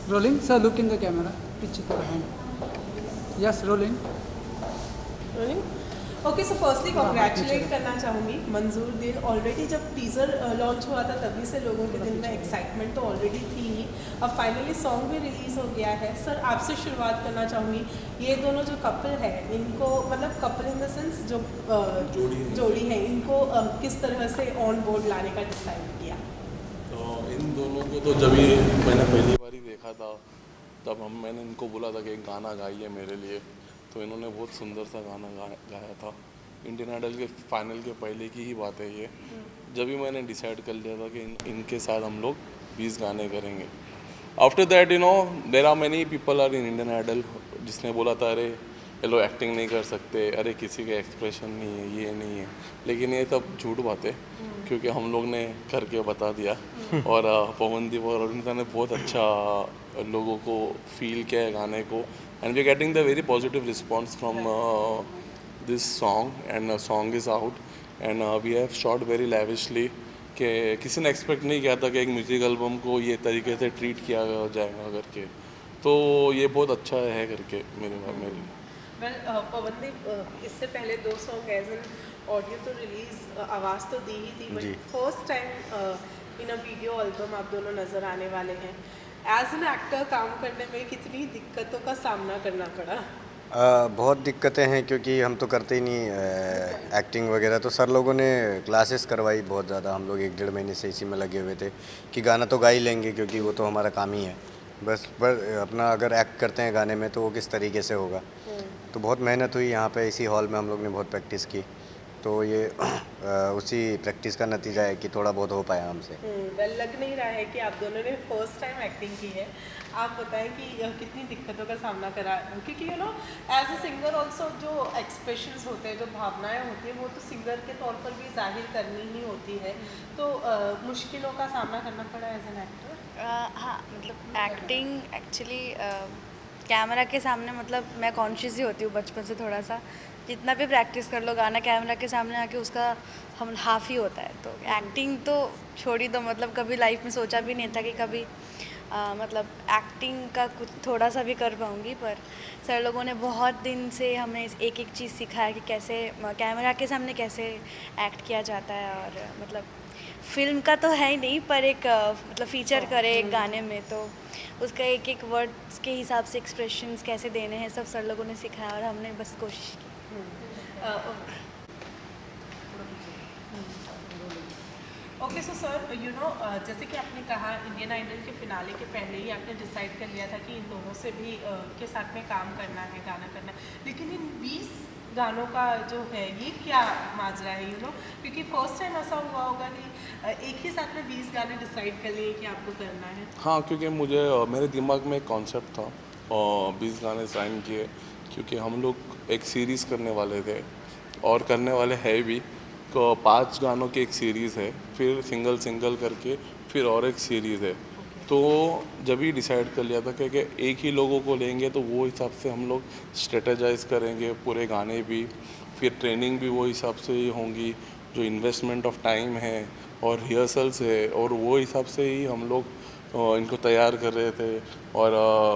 Rolling. Sir, look in the camera. Pitch it hand. Yes, rolling. Rolling okay so firstly congratulate करना चाहूँगी मंजूर दिन already जब teaser launch हुआ था तभी से लोगों के दिल में एक्साइटमेंट तो ऑलरेडी थी ही। अब फाइनली सॉन्ग भी रिलीज़ हो गया है। सर आपसे शुरुआत करना चाहूँगी, ये दोनों जो कपल है इनको मतलब कपल इन द सेंस जो जोड़ी है इनको किस तरह से ऑन बोर्ड लाने का डिसाइड किया? तो इन दोनों को तो जब ये मैंने पहली बार ही देखा था तब मैंने इनको बोला था कि एक गाना गाइए मेरे लिए, तो इन्होंने बहुत सुंदर सा गाना गाया था। इंडियन आइडल के फाइनल के पहले की ही बात है ये। जब भी मैंने डिसाइड कर लिया था कि इनके साथ हम लोग 20 गाने करेंगे। After that there are many people are in Indian Idol जिसने बोला था अरे ये लोग एक्टिंग नहीं कर सकते, अरे किसी का एक्सप्रेशन नहीं है, ये नहीं है। लेकिन ये सब झूठ बात है क्योंकि हम लोग ने करके बता दिया। और पवनदीप और अरुणिता ने बहुत अच्छा लोगों को फील किया है गाने को, and we are getting the very positive response from this song, and song is out and we have shot very lavishly कि किसी ने एक्सपेक्ट नहीं किया था कि एक म्यूज़िक एल्बम को ये तरीके से ट्रीट किया जाएगा करके, तो ये बहुत अच्छा है करके मेरे लिए। वेल पवनदीप इससे पहले 2 सॉन्ग एज एन ऑडियो तो रिलीज आवाज़ तो दी ही थी, but first time in a video album आप दोनों नज़र आने वाले हैं। एज एन एक्टर काम करने में कितनी दिक्कतों का सामना करना पड़ा? बहुत दिक्कतें हैं क्योंकि हम तो करते ही नहीं एक्टिंग वगैरह। तो सर लोगों ने क्लासेस करवाई बहुत ज़्यादा। हम लोग 1-1.5 महीने से इसी में लगे हुए थे कि गाना तो गा ही लेंगे क्योंकि वो तो हमारा काम ही है। बस पर अपना अगर एक्ट करते हैं गाने में तो वो किस तरीके से होगा। तो बहुत मेहनत हुई यहाँ पे, इसी हॉल में हम लोग ने बहुत प्रैक्टिस की। तो ये उसी प्रैक्टिस का नतीजा है कि थोड़ा बहुत हो पाया हमसे। वेल लग नहीं रहा है कि आप दोनों ने फर्स्ट टाइम एक्टिंग की है। आप बताएं कि कितनी दिक्कतों का सामना करा, क्योंकि एज अ सिंगर ऑल्सो जो एक्सप्रेशंस होते हैं, जो भावनाएं होती हैं, वो तो सिंगर के तौर पर भी जाहिर करनी ही होती है। तो मुश्किलों का सामना करना पड़ा एज एन एक्टर? हाँ, मतलब एक्टिंग एक्चुअली कैमरा के सामने मतलब मैं कॉन्शियस ही होती हूँ बचपन से थोड़ा सा। जितना भी प्रैक्टिस कर लो गाना कैमरा के सामने आके उसका हम हाफ ही होता है। तो एक्टिंग तो छोड़ ही दो, मतलब कभी लाइफ में सोचा भी नहीं था कि कभी मतलब एक्टिंग का कुछ थोड़ा सा भी कर पाऊँगी। पर सर लोगों ने बहुत दिन से हमें एक एक चीज़ सिखाया कि कैसे कैमरा के सामने कैसे एक्ट किया जाता है। और मतलब फिल्म का तो है ही नहीं, पर एक मतलब फीचर करे एक गाने में, तो उसका एक एक वर्ड्स के हिसाब से एक्सप्रेशंस कैसे देने हैं सब सर लोगों ने सिखाया और हमने बस कोशिश की। ओके सो सर जैसे कि आपने कहा इंडियन आइडल के फिनाले के पहले ही आपने डिसाइड कर लिया था कि इन दोनों से भी के साथ में काम करना है, गाना करना है। लेकिन इन 20 गानों का जो है ये क्या माजरा है क्योंकि फर्स्ट टाइम ऐसा हुआ होगा कि एक ही साथ में 20 गाने डिसाइड कर लिए कि आपको करना है? हाँ, क्योंकि मुझे मेरे दिमाग में एक कॉन्सेप्ट था और 20 गाने साइन किए क्योंकि हम लोग एक सीरीज़ करने वाले थे और करने वाले हैं भी। तो 5 गानों की एक सीरीज़ है, फिर सिंगल सिंगल करके फिर और एक सीरीज़ है। तो जब ही डिसाइड कर लिया था कि एक ही लोगों को लेंगे तो वो हिसाब से हम लोग स्ट्रेटेजाइज करेंगे पूरे गाने भी, फिर ट्रेनिंग भी वो हिसाब से ही होंगी, जो इन्वेस्टमेंट ऑफ टाइम है और रिहर्सल्स है, और वो हिसाब से ही हम लोग इनको तैयार कर रहे थे और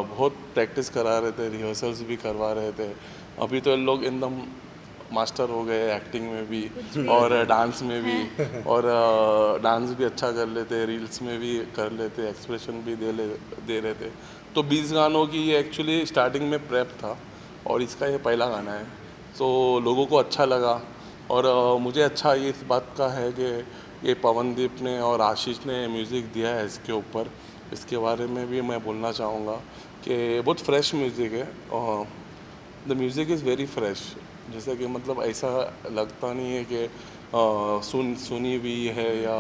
बहुत प्रैक्टिस करा रहे थे, रिहर्सल्स भी करवा रहे थे। अभी तो लोग एकदम मास्टर हो गए एक्टिंग में भी और डांस में भी, और डांस भी अच्छा कर लेते, रील्स में भी कर लेते, एक्सप्रेशन भी दे रहे थे। तो 20 गानों की ये एक्चुअली स्टार्टिंग में प्रेप था और इसका ये पहला गाना है। तो लोगों को अच्छा लगा और मुझे अच्छा ये इस बात का है कि ये पवनदीप ने और आशीष ने म्यूज़िक दिया है इसके ऊपर। इसके बारे में भी मैं बोलना चाहूँगा कि बहुत फ्रेश म्यूज़िक है। The music is very fresh, जैसे कि मतलब ऐसा लगता नहीं है कि सुनी हुई है या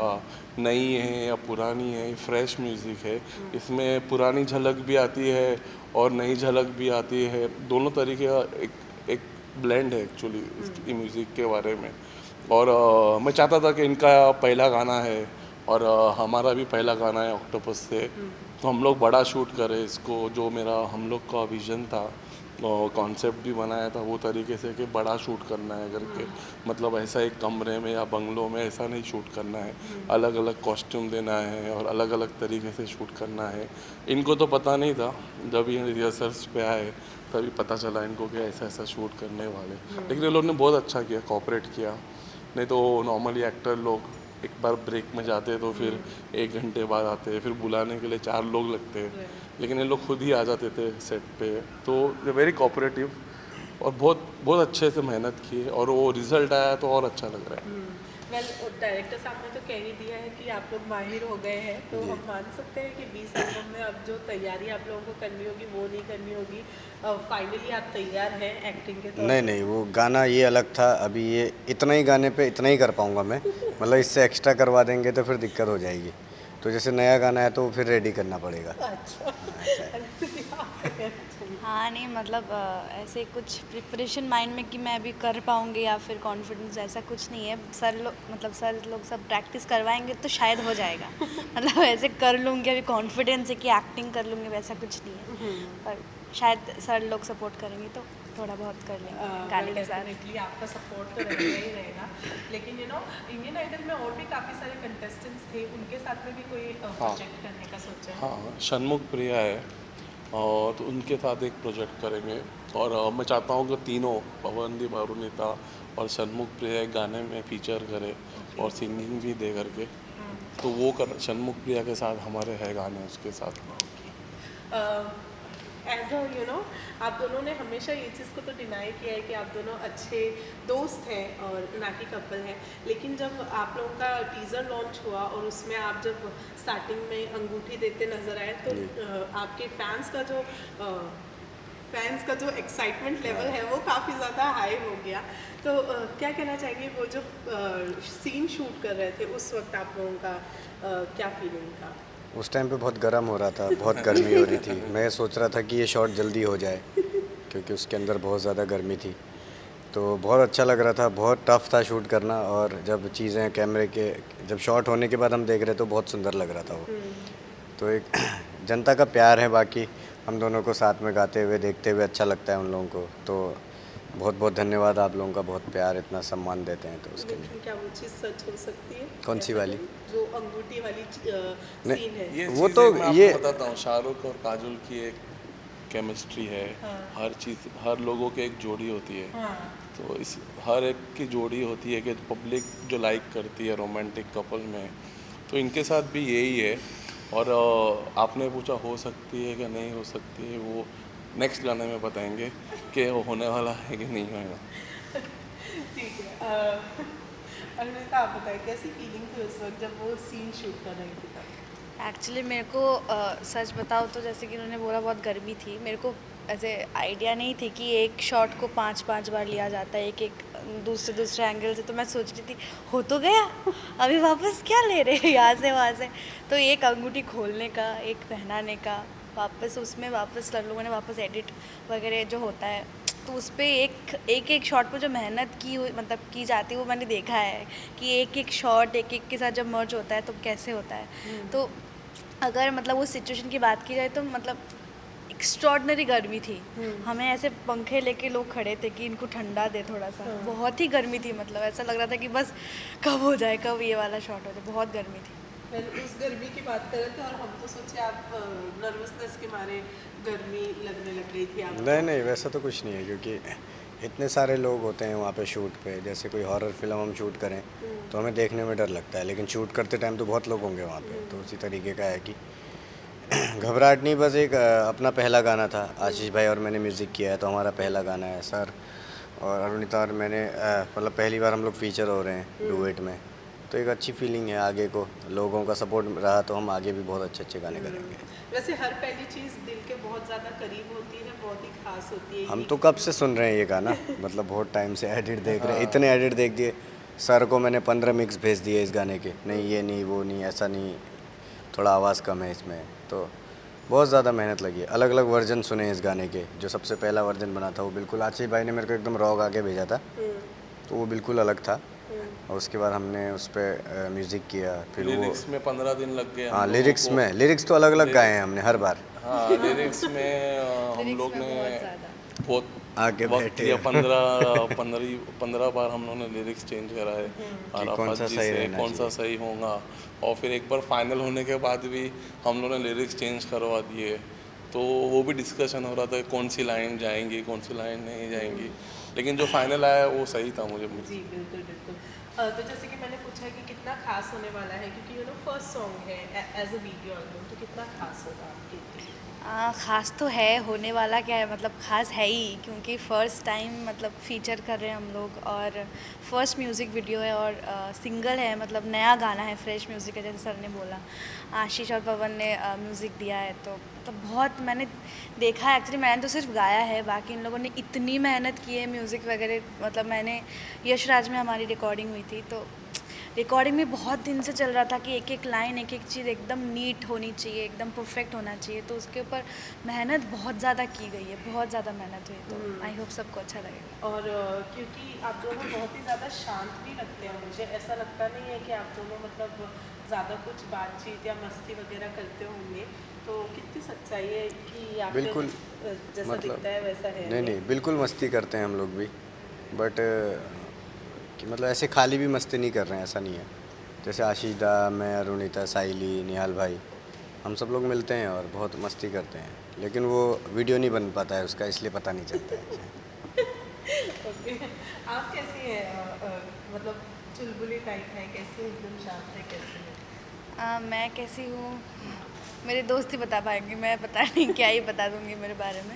नई है या पुरानी है। फ्रेश म्यूज़िक है, इसमें पुरानी झलक भी आती है और नई झलक भी आती है, दोनों तरीके का एक ब्लेंड है एक्चुअली इसकी म्यूज़िक के बारे में। और मैं चाहता था कि इनका पहला गाना है और हमारा भी पहला गाना है ऑक्टोपस से, तो हम लोग बड़ा शूट करें इसको, जो मेरा हम लोग का विज़न था कॉन्सेप्ट भी बनाया था वो तरीके से कि बड़ा शूट करना है करके, मतलब ऐसा एक कमरे में या बंगलों में ऐसा नहीं शूट करना है, अलग अलग कॉस्ट्यूम देना है और अलग अलग तरीके से शूट करना है। इनको तो पता नहीं था, जब ये रिहर्सल्स पे आए तभी पता चला इनको कि ऐसा ऐसा शूट करने वाले, लेकिन ये लोग ने बहुत अच्छा किया, कोऑपरेट किया। नहीं तो नॉर्मली एक्टर लोग एक बार ब्रेक में जाते तो फिर 1 घंटे बाद आते, फिर बुलाने के लिए 4 लोग लगते, लेकिन ये लोग खुद ही आ जाते थे सेट पे। तो दे वेरी कोऑपरेटिव और बहुत बहुत अच्छे से मेहनत की और वो रिजल्ट आया तो और अच्छा लग रहा है। वेल डायरेक्टर साहब ने तो कह ही दिया है कि आप लोग माहिर हो गए हैं, तो हम मान सकते हैं कि 20 एल्बम में अब जो तैयारी आप लोगों को करनी होगी वो नहीं करनी होगी, फाइनली आप तैयार हैं एक्टिंग के तौर नहीं नहीं, वो गाना ये अलग था। अभी ये इतना ही गाने पे इतना ही कर पाऊँगा मैं, मतलब इससे एक्स्ट्रा करवा देंगे तो फिर दिक्कत हो जाएगी। तो जैसे नया गाना है तो फिर रेडी करना पड़ेगा। अच्छा हाँ नहीं मतलब ऐसे कुछ प्रिपरेशन माइंड में कि मैं अभी कर पाऊँगी या फिर कॉन्फिडेंस, ऐसा कुछ नहीं है। सर लोग सब प्रैक्टिस करवाएंगे तो शायद हो जाएगा। मतलब ऐसे कर लूँगी अभी कॉन्फिडेंस है कि एक्टिंग कर लूँगी, वैसा कुछ नहीं है। पर शायद सर लोग सपोर्ट करेंगे तो थोड़ा बहुत कर लेंगे गाने के साथ। डेफिनेटली आपका सपोर्ट तो रहेगा ही रहेगा, लेकिन इंडियन आइडल में और भी काफ़ी सारे कंटेस्टेंट्स थे, उनके साथ में भी कोई प्रोजेक्ट करने का सोचा है? हाँ, षणमुख प्रिया है और तो उनके साथ एक प्रोजेक्ट करेंगे और मैं चाहता हूँ कि तीनों पवनदीप, अरुणिता और षणमुख प्रिया एक गाने में फीचर करे और सिंगिंग भी दे करके, तो वो कर षणमुख प्रिया के साथ हमारे है गाने उसके साथ। एज अ आप दोनों ने हमेशा ये चीज़ को तो डिनाई किया है कि आप दोनों अच्छे दोस्त हैं और ना कि कपल हैं, लेकिन जब आप लोगों का टीज़र लॉन्च हुआ और उसमें आप जब स्टार्टिंग में अंगूठी देते नजर आए तो आपके फैंस का जो एक्साइटमेंट लेवल है वो काफ़ी ज़्यादा हाई हो गया। तो क्या कहना चाहिए, वो जो सीन शूट कर रहे थे उस वक्त आप लोगों का क्या फीलिंग था? उस टाइम पे बहुत गर्म हो रहा था, बहुत गर्मी हो रही थी। मैं सोच रहा था कि ये शॉट जल्दी हो जाए क्योंकि उसके अंदर बहुत ज़्यादा गर्मी थी। तो बहुत अच्छा लग रहा था, बहुत टफ था शूट करना। और जब चीज़ें कैमरे के जब शॉट होने के बाद हम देख रहे तो बहुत सुंदर लग रहा था वो। तो एक जनता का प्यार है, बाकी हम दोनों को साथ में गाते हुए देखते हुए अच्छा लगता है उन लोगों को। तो बहुत बहुत धन्यवाद आप लोगों का, बहुत प्यार इतना सम्मान देते हैं तो उसके लिए। लेकिन क्या वो चीज़ सच हो सकती है? कौन सी वाली? जो अंगूठी वाली सीन है। ये वो चीज़ तो मैं आपको ये बताता हूँ, शाहरुख और काजोल की एक केमिस्ट्री है। हर चीज़, हर लोगों की एक जोड़ी होती है। तो इस हर एक की जोड़ी होती है कि पब्लिक जो लाइक करती है रोमांटिक कपल में, तो इनके साथ भी यही है। और आपने पूछा हो सकती है कि नहीं हो सकती है, वो नेक्स्ट गाने में बताएंगे कि वो होने वाला है कि नहीं होगा। ठीक है। अरुणिता आप बताइए कैसी फीलिंग थी उस वक्त जब वो सीन शूट कर रही थी तब? एक्चुअली मेरे को सच बताओ तो जैसे कि उन्होंने बोला बहुत गर्मी थी, मेरे को ऐसे आइडिया नहीं थी कि एक शॉट को 5-5 बार लिया जाता है, एक एक दूसरे एंगल से। तो मैं सोच रही थी हो तो गया, अभी वापस क्या ले रहे हैं यहाँ से वहाँ से। तो एक अंगूठी खोलने का, एक पहनाने का, वापस उसमें वापस लोगों ने वापस एडिट वगैरह जो होता है, तो उस पर एक शॉट पर जो मेहनत की हुई मतलब की जाती है वो मैंने देखा है कि एक एक शॉट एक एक के साथ जब मर्ज होता है तो कैसे होता है। तो अगर मतलब उस सिचुएशन की बात की जाए तो मतलब एक्स्ट्रॉर्डनरी गर्मी थी। हमें ऐसे पंखे लेके लोग खड़े थे कि इनको ठंडा दे थोड़ा सा। बहुत ही गर्मी थी, मतलब ऐसा लग रहा था कि बस कब हो जाए, कब ये वाला शॉट हो जाए। बहुत गर्मी थी। उस गर्मी की बात कर रहे थे और हम तो सोचे आप नर्वसनेस के मारे गर्मी लगने लग गई थी आपको। नहीं नहीं, वैसा तो कुछ नहीं है क्योंकि इतने सारे लोग होते हैं वहाँ पे शूट पे। जैसे कोई हॉरर फिल्म हम शूट करें तो हमें देखने में डर लगता है, लेकिन शूट करते टाइम तो बहुत लोग होंगे वहाँ पे। तो उसी तरीके का है कि घबराहट नहीं, बस एक अपना पहला गाना था। आशीष भाई और मैंने म्यूज़िक किया है तो हमारा पहला गाना है सर। और अरुणिता और मैंने मतलब पहली बार हम लोग फीचर हो रहे हैं डुएट में। तो एक अच्छी फीलिंग है। आगे को लोगों का सपोर्ट रहा तो हम आगे भी बहुत अच्छे अच्छे गाने करेंगे। वैसे हर पहली चीज़ दिल के बहुत ज़्यादा करीब होती है, बहुत ही खास होती है। हम तो कब से सुन रहे हैं ये गाना, मतलब बहुत टाइम से एडिट देख रहे हैं। इतने एडिट देख दिए सर को, मैंने 15 मिक्स भेज दिए इस गाने के। नहीं ये नहीं, वो नहीं, ऐसा नहीं, थोड़ा आवाज़ कम है इसमें। तो बहुत ज़्यादा मेहनत लगी है। अलग अलग वर्जन सुने इस गाने के। जो सबसे पहला वर्जन बना था वो बिल्कुल आशीष भाई ने मेरे को एकदम रॉ गा के भेजा था, तो वो बिल्कुल अलग था। और उसके बाद हमने उस पर म्यूज़िक किया। फिर लिरिक्स में 15 दिन लग गए। हाँ, लिरिक्स तो अलग अलग गाए हैं हमने हर बार। हाँ, लिरिक्स में हम लोग ने बहुत आगे वक्त बैठे लिया। हैं। 15 बार हम लोगों ने लिरिक्स चेंज करा है कौन सा आराफत जी सही से, रहना कौन सा चाहिए। सही होगा। और फिर एक बार फाइनल होने के बाद भी हम लोगों ने लिरिक्स चेंज करवा दिए, तो वो भी डिस्कशन हो रहा था कौन सी लाइन जाएंगी कौन सी लाइन नहीं जाएंगी, लेकिन जो फाइनल आया वो सही था मुझे। जी बिल्कुल बिल्कुल। तो जैसे कि मैंने पूछा कि कितना खास होने वाला है, क्योंकि यू नो फर्स्ट सॉन्ग है एज अ वीडियो एल्बम, तो कितना खास होगा आपके लिए? ख़ास तो है, होने वाला क्या है, मतलब ख़ास है ही, क्योंकि फ़र्स्ट टाइम मतलब फ़ीचर कर रहे हैं हम लोग, और फर्स्ट म्यूज़िक वीडियो है, और सिंगल है, मतलब नया गाना है, फ्रेश म्यूज़िक है, जैसे सर ने बोला। आशीष और पवन ने म्यूज़िक दिया है, तो बहुत मैंने देखा है, एक्चुअली मैंने तो सिर्फ गाया है, बाकी इन लोगों ने इतनी मेहनत की है म्यूज़िक वगैरह। मतलब मैंने यशराज में हमारी रिकॉर्डिंग हुई थी, तो रिकॉर्डिंग में बहुत दिन से चल रहा था कि एक एक लाइन, एक एक चीज़ एकदम नीट होनी चाहिए, एकदम परफेक्ट होना चाहिए, तो उसके ऊपर मेहनत बहुत ज़्यादा की गई है, बहुत ज़्यादा मेहनत हुई, तो आई होप सबको अच्छा लगेगा। और क्योंकि आप दोनों बहुत ही ज़्यादा शांत भी लगते हैं, मुझे ऐसा लगता नहीं है कि आप दोनों मतलब ज़्यादा कुछ बातचीत या मस्ती वगैरह करते होंगे, तो कितनी सच्चाई है कि आप बिल्कुल, जैसा मतलब दिखता है वैसा है? नहीं बिल्कुल मस्ती करते हैं हम लोग भी, बट कि मतलब ऐसे खाली भी मस्ती नहीं कर रहे हैं, ऐसा नहीं है। जैसे आशीष दा, मैं, अरुणिता, साइली, निहाल भाई, हम सब लोग मिलते हैं और बहुत मस्ती करते हैं, लेकिन वो वीडियो नहीं बन पाता है उसका, इसलिए पता नहीं चलता है। ओके। आप कैसी हैं? मतलब चुलबुली टाइप है, कैसी हैं? एकदम शांत है, कैसी है? मैं कैसी हूँ, मेरे दोस्त ही बता पाएंगे, मैं पता नहीं क्या ही बता दूँगी मेरे बारे में,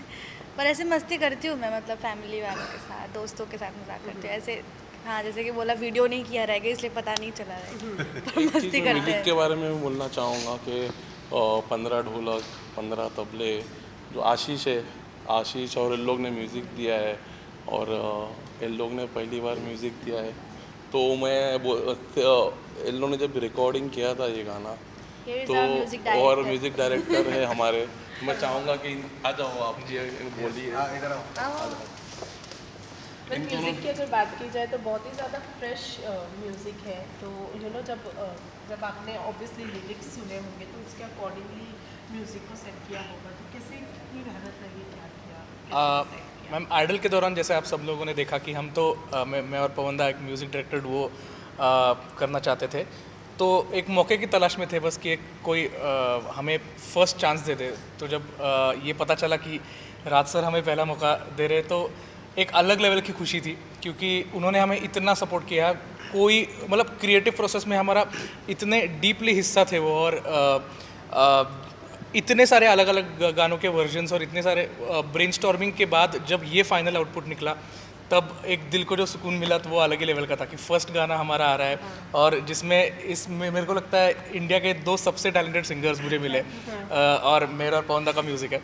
पर ऐसे मस्ती करती हूँ मैं, मतलब फैमिली वालों के साथ, दोस्तों के साथ मजाक करती हूँ ऐसे। हाँ, जैसे कि बोला वीडियो नहीं किया रहेगा, इसलिए पता नहीं चला रहेगा, पर एक चीज़ मस्ती मैं करते म्यूज़िक के हैं। बारे में भी बोलना चाहूँगा कि 15 ढोलक, 15 तबले, जो आशीष है, आशीष और इन लोग ने म्यूज़िक दिया है, और इन लोग ने पहली बार म्यूज़िक दिया है, तो इन लोगों ने जब रिकॉर्डिंग किया था ये गाना, Here is तो our music और director. म्यूज़िक डायरेक्टर है हमारे, मैं चाहूँगा कि आ जाओ आप जी, बोलिए। बट इन दोनों म्यूज़िक की अगर बात की जाए तो बहुत ही ज़्यादा फ्रेश म्यूज़िक है, तो यू नो जब आपने ऑब्वियसली लिरिक्स सुने होंगे तो उसके अकॉर्डिंगली म्यूज़िक को सेट किया होगा, तो कैसे कितनी मेहनत लगी, क्या किया, कैसे सेट किया? मैम आइडल के दौरान जैसे आप सब लोगों ने देखा कि हम तो मैं और पवन दा एक म्यूज़िक डायरेक्टर डुओ करना चाहते थे, तो एक मौके की तलाश में थे बस कि एक कोई हमें फर्स्ट चांस दे दे। तो जब ये पता चला कि राज सर हमें पहला मौका दे रहे, तो एक अलग लेवल की खुशी थी, क्योंकि उन्होंने हमें इतना सपोर्ट किया। कोई मतलब क्रिएटिव प्रोसेस में हमारा इतने डीपली हिस्सा थे वो, और इतने सारे अलग अलग गानों के वर्जन्स और इतने सारे ब्रेनस्टॉर्मिंग के बाद जब ये फाइनल आउटपुट निकला, तब एक दिल को जो सुकून मिला तो वो अलग ही लेवल का था कि फर्स्ट गाना हमारा आ रहा है, और इसमें मेरे को लगता है इंडिया के 2 सबसे टैलेंटेड सिंगर्स मुझे मिले, और मेरा और पवन दा का म्यूज़िक है,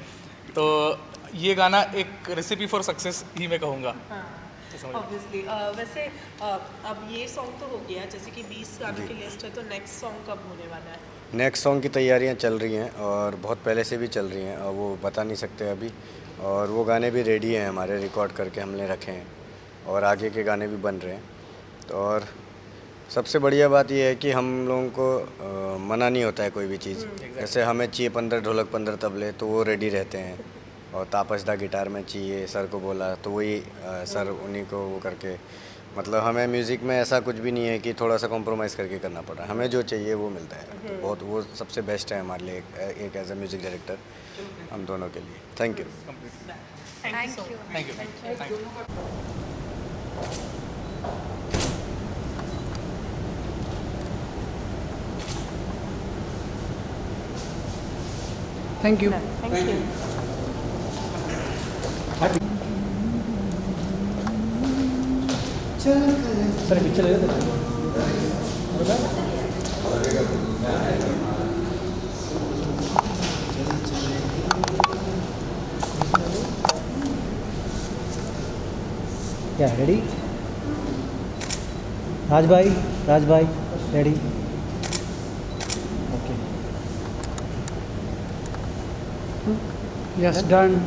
तो ये गाना एक रेसिपी फॉर सक्सेस ही मैं कहूँगा। ऑब्वियसली। वैसे अब ये सॉन्ग तो हो गया, जैसे कि 20 गानों की लिस्ट है, तो नेक्स्ट सॉन्ग कब होने वाला है? नेक्स्ट सॉन्ग की तैयारियां चल रही हैं और बहुत पहले से भी चल रही हैं, और वो बता नहीं सकते अभी, और वो गाने भी रेडी हैं हमारे, रिकॉर्ड करके हमने रखे हैं, और आगे के गाने भी बन रहे हैं। तो और सबसे बढ़िया बात यह है कि हम लोगों को मना नहीं होता है कोई भी चीज़। जैसे हमें चाहिए 15 ढोलक 15 तबले, तो वो रेडी रहते हैं, और तापसदा गिटार में चाहिए, सर को बोला तो वही सर उन्हीं को वो करके, मतलब हमें म्यूज़िक में ऐसा कुछ भी नहीं है कि थोड़ा सा कॉम्प्रोमाइज़ करके करना पड़ा, हमें जो चाहिए वो मिलता है, तो बहुत वो सबसे बेस्ट है हमारे लिए एक एज ए म्यूज़िक डायरेक्टर हम दोनों के लिए। Thank you. Thank you. Thank you. Thank you. Thank you. Sir picture ले लेते क्या रेडी? राज भाई रेडी? Okay, yes done.